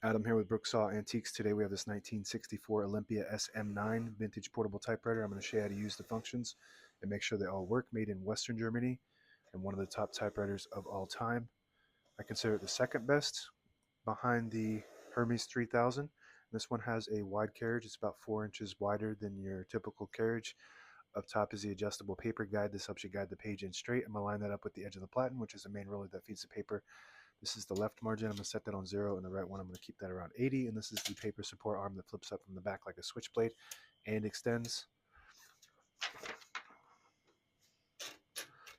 Adam here with Brooksaw Antiques. Today we have this 1964 Olympia SM9 vintage portable typewriter. I'm going to show you how to use the functions and make sure they all work. Made in Western Germany and one of the top typewriters of all time. I consider it the second best behind the Hermes 3000. This one has a wide carriage. It's about 4 inches wider than your typical carriage. Up top is the adjustable paper guide. This helps you guide the page in straight. I'm going to line that up with the edge of the platen, which is the main roller that feeds the paper. This is the left margin. I'm going to set that on 0, and the right one I'm going to keep that around 80. And this is the paper support arm that flips up from the back like a switchblade and extends.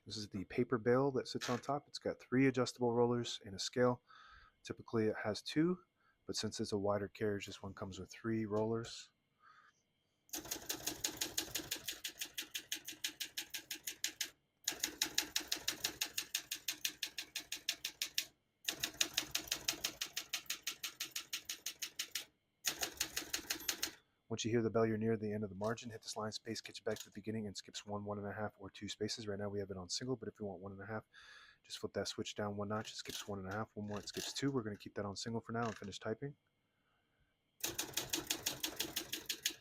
This is the paper bale that sits on top. It's got 3 adjustable rollers and a scale. Typically it has 2, but since it's a wider carriage, this one comes with 3 rollers. Once you hear the bell, you're near the end of the margin. Hit this line space, gets you back to the beginning, and skips 1, 1.5, or 2 spaces. Right now we have it on single, but if you want 1.5, just flip that switch down 1 notch. It skips 1.5. One more, it skips 2. We're going to keep that on single for now and finish typing.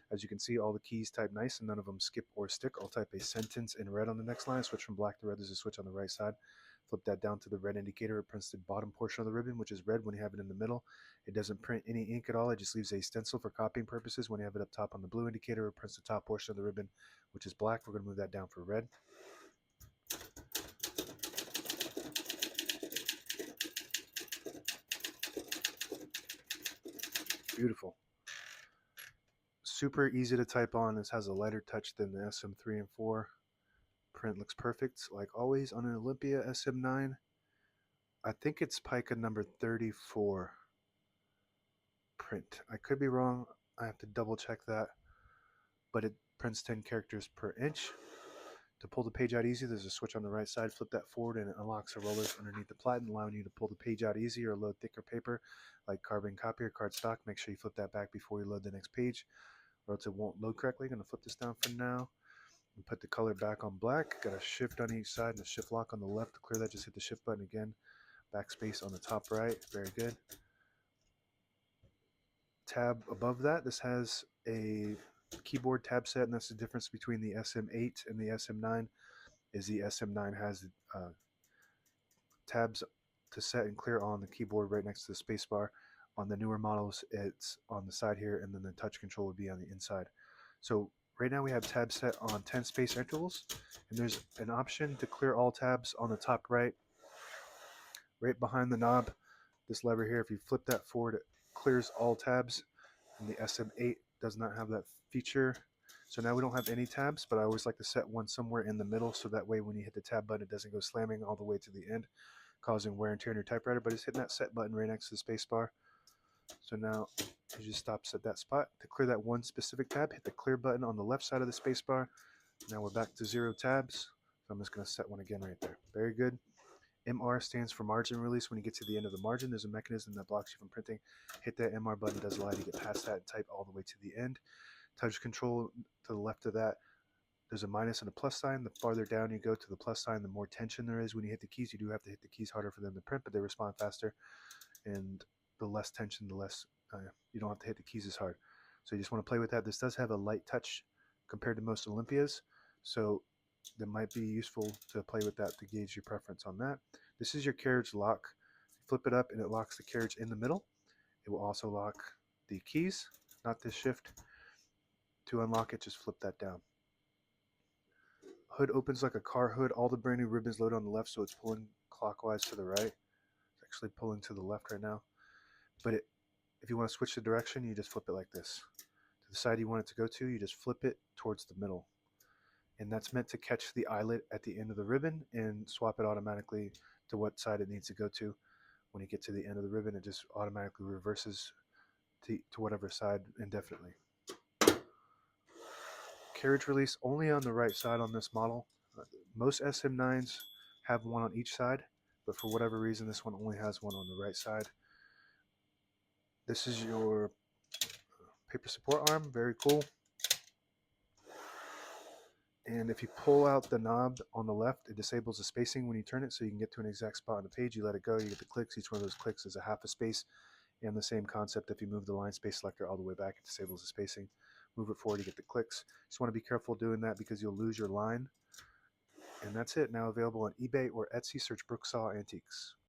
As you can see, all the keys type nice and none of them skip or stick. I'll type a sentence in red on the next line. Switch from black to red. There's a switch on the right side. Flip that down to the red indicator. It prints the bottom portion of the ribbon, which is red when you have it in the middle. It doesn't print any ink at all. It just leaves a stencil for copying purposes. When you have it up top on the blue indicator, it prints the top portion of the ribbon, which is black. We're going to move that down for red. Beautiful. Super easy to type on. This has a lighter touch than the SM3 and 4. Print looks perfect, like always, on an Olympia SM9. I think it's pica number 34 print. I could be wrong. I have to double check that. But it prints 10 characters per inch. To pull the page out easy, there's a switch on the right side. Flip that forward and it unlocks the rollers underneath the platen, allowing you to pull the page out easy or load thicker paper like carbon copy or cardstock. Make sure you flip that back before you load the next page, or else it won't load correctly. I'm going to flip this down for now and put the color back on black. Got a shift on each side and a shift lock on the left. To clear that, just hit the shift button again. Backspace on the top right. Very good. Tab above that, this has a keyboard tab set, and that's the difference between the SM8 and the SM9. Is the SM9 has tabs to set and clear on the keyboard right next to the spacebar. On the newer models, it's on the side here, and then the touch control would be on the inside. So right now we have tabs set on 10 space intervals, and there's an option to clear all tabs on the top right behind the knob. This lever here, if you flip that forward, it clears all tabs, and the SM8 does not have that feature. So now we don't have any tabs, but I always like to set one somewhere in the middle, so that way when you hit the tab button, it doesn't go slamming all the way to the end, causing wear and tear on your typewriter. But it's hitting that set button right next to the space bar. So now it just stops at that spot. To clear that one specific tab, hit the clear button on the left side of the space bar. Now we're back to 0 tabs. So I'm just going to set one again right there. Very good. MR stands for margin release. When you get to the end of the margin, there's a mechanism that blocks you from printing. Hit that MR button, does allow you to get past that and type all the way to the end. Touch control to the left of that, there's a minus and a plus sign. The farther down you go to the plus sign, the more tension there is when you hit the keys. You do have to hit the keys harder for them to print, but they respond faster. And the less tension, the less you don't have to hit the keys as hard. So you just want to play with that. This does have a light touch compared to most Olympias, so that might be useful to play with that to gauge your preference on that. This is your carriage lock. Flip it up and it locks the carriage in the middle. It will also lock the keys, not this shift. To unlock it, just flip that down. Hood opens like a car hood. All the brand new ribbons load on the left, so it's pulling clockwise to the right. It's actually pulling to the left right now. But if you want to switch the direction, you just flip it like this. To the side you want it to go to, you just flip it towards the middle. And that's meant to catch the eyelet at the end of the ribbon and swap it automatically to what side it needs to go to. When you get to the end of the ribbon, it just automatically reverses to whatever side indefinitely. Carriage release only on the right side on this model. Most SM9s have one on each side, but for whatever reason, this one only has one on the right side. This is your paper support arm. Very cool. And if you pull out the knob on the left, it disables the spacing when you turn it, so you can get to an exact spot on the page. You let it go, you get the clicks. Each one of those clicks is a half a space, And the same concept, if you move the line space selector all the way back, it disables the spacing. Move it forward to get the clicks. Just want to be careful doing that because you'll lose your line. And that's it. Now available on eBay or Etsy. Search Brooksaw Antiques.